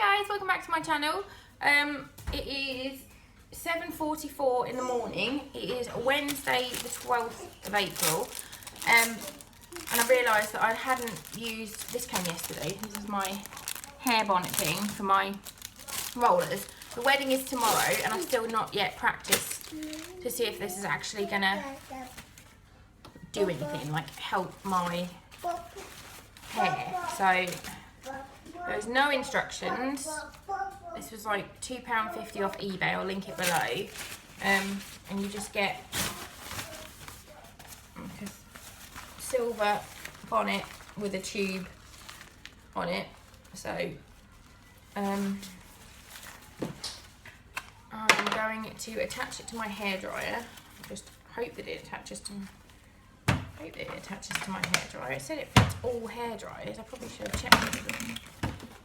Hi guys, welcome back to my channel. It is 7:44 in the morning. It is Wednesday the 12th of April. And I realised that I hadn't used, this came yesterday, this is my hair bonnet thing for my rollers. The wedding is tomorrow and I've still not yet practiced to see if this is actually going to do anything, like help my hair. So there's no instructions. This was like £2.50 off eBay, I'll link it below. And you just get a silver bonnet with a tube on it. So I'm going to attach it to my hairdryer. Just hope that it attaches to my hairdryer. It said it fits all hairdryers. I probably should have checked it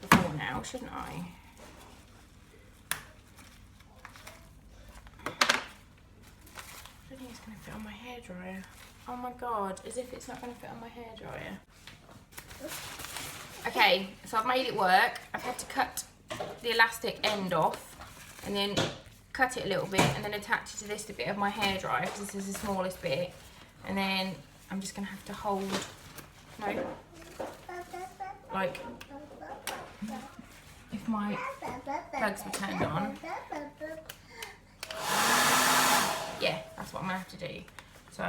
before now, shouldn't I? I don't think it's going to fit on my hairdryer. Oh my god, as if it's not going to fit on my hairdryer. Okay, so I've made it work. I've had to cut the elastic end off and then cut it a little bit and then attach it to this bit of my hairdryer because this is the smallest bit. And then I'm just going to have to hold, like, if my plugs were turned on. Yeah, that's what I'm going to have to do. So,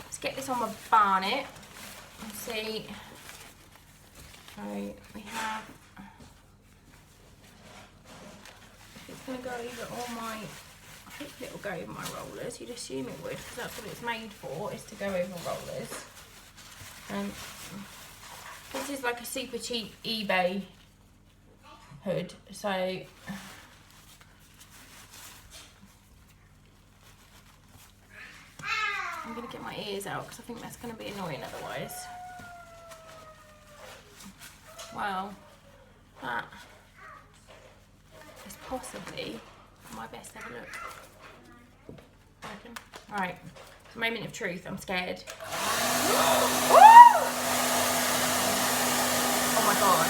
let's get this on my bonnet and see. So, we have, if it's going to go over all my, I hope it'll go over my rollers. You'd assume it would, because that's what it's made for, is to go over rollers. And this is like a super cheap eBay hood, so I'm going to get my ears out because I think that's going to be annoying otherwise. Well, that is possibly my best. Have a look. Right, moment of truth. I'm scared. Oh my god.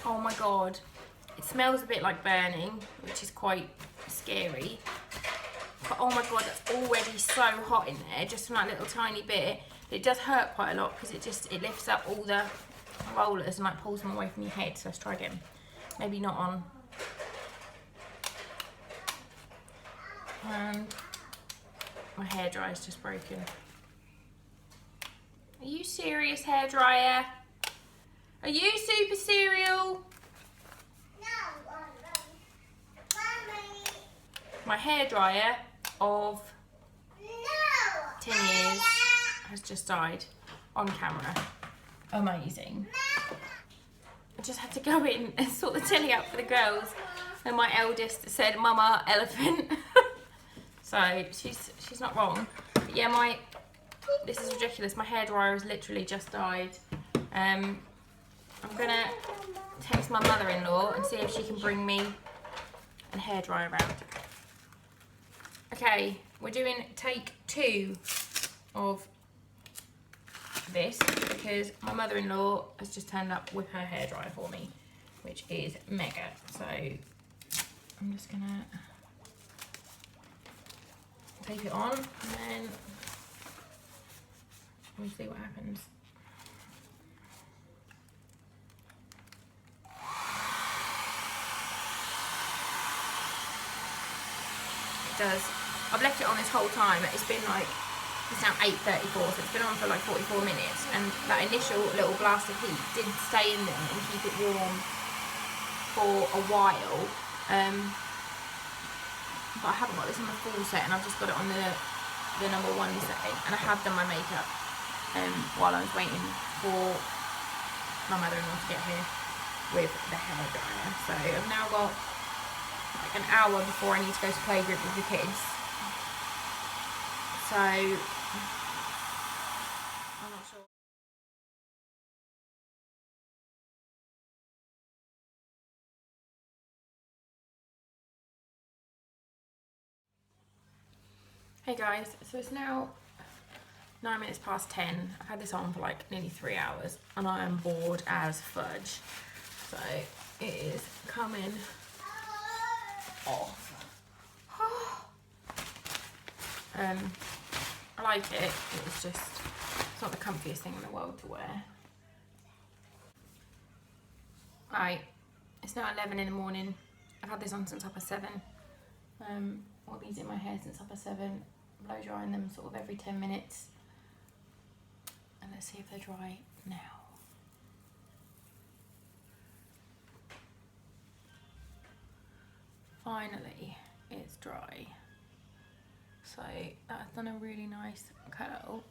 Oh my god. It smells a bit like burning, which is quite scary. But oh my god, that's already so hot in there, just from that little tiny bit. But it does hurt quite a lot because it lifts up all the rollers and like pulls them away from your head. So let's try again. Maybe not on. And my hairdryer's just broken. Are you serious, hairdryer? Are you super serial? No. Mommy. My hairdryer of 10 years has just died on camera. Amazing. I just had to go in and sort the telly out for the girls. And my eldest said, "Mama, elephant." So she's not wrong. But yeah, this is ridiculous. My hairdryer has literally just died. I'm gonna text my mother-in-law and see if she can bring me a hairdryer around. Okay, we're doing take 2 of this because my mother-in-law has just turned up with her hairdryer for me, which is mega. So I'm just gonna tape it on and then we'll see what happens. It does. I've left it on this whole time. It's been like, it's now 8:34, so it's been on for like 44 minutes, and that initial little blast of heat did stay in there and keep it warm for a while. But I haven't got this on the full set, and I've just got it on the number 1 setting, and I have done my makeup while I was waiting for my mother-in-law to get here with the hairdryer. So I've now got like an hour before I need to go to playgroup with the kids. So I'm not sure. Hey guys, so it's now 9 minutes past 10. I've had this on for like nearly 3 hours and I am bored as fudge. So it is coming off. I like it. It's just, it's not the comfiest thing in the world to wear. Right, it's now 11 in the morning. I've had this on since 7:30. Got these in my hair since 7:30. Blow drying them sort of every 10 minutes. And let's see if they're dry now. Finally, it's dry. So that's done a really nice curl.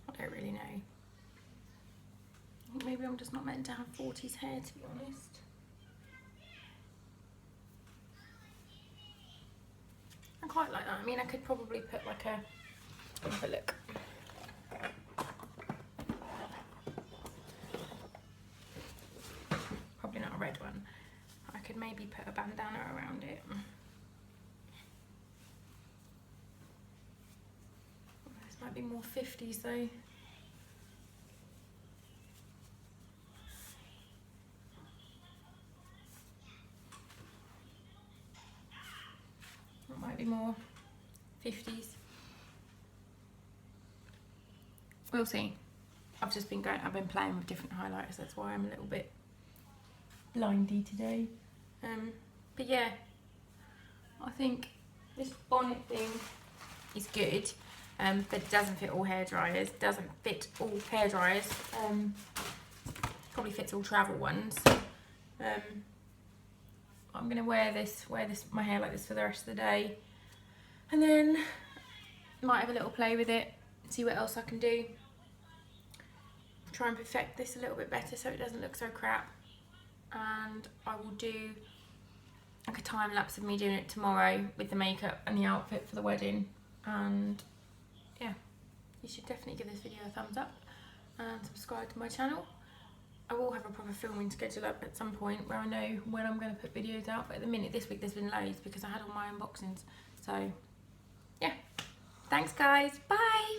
I don't really know. I think maybe I'm just not meant to have 40s hair, to be honest. I quite like that. I mean, I could probably put like a, have a look. Probably not a red one. I could maybe put a bandana around it. This might be more 50s though. It might be more 50s. We'll see. I've been playing with different highlighters, that's why I'm a little bit blindy today. But yeah, I think this bonnet thing is good, but it doesn't fit all hairdryers. Doesn't fit all hairdryers. Probably fits all travel ones. I'm gonna wear my hair like this for the rest of the day, and then might have a little play with it, see what else I can do. Try and perfect this a little bit better so it doesn't look so crap. And I will do like a time lapse of me doing it tomorrow with the makeup and the outfit for the wedding. And yeah, you should definitely give this video a thumbs up and subscribe to my channel. I will have a proper filming schedule up at some point where I know when I'm going to put videos out, but at the minute this week there's been loads because I had all my unboxings. So yeah, thanks guys, bye.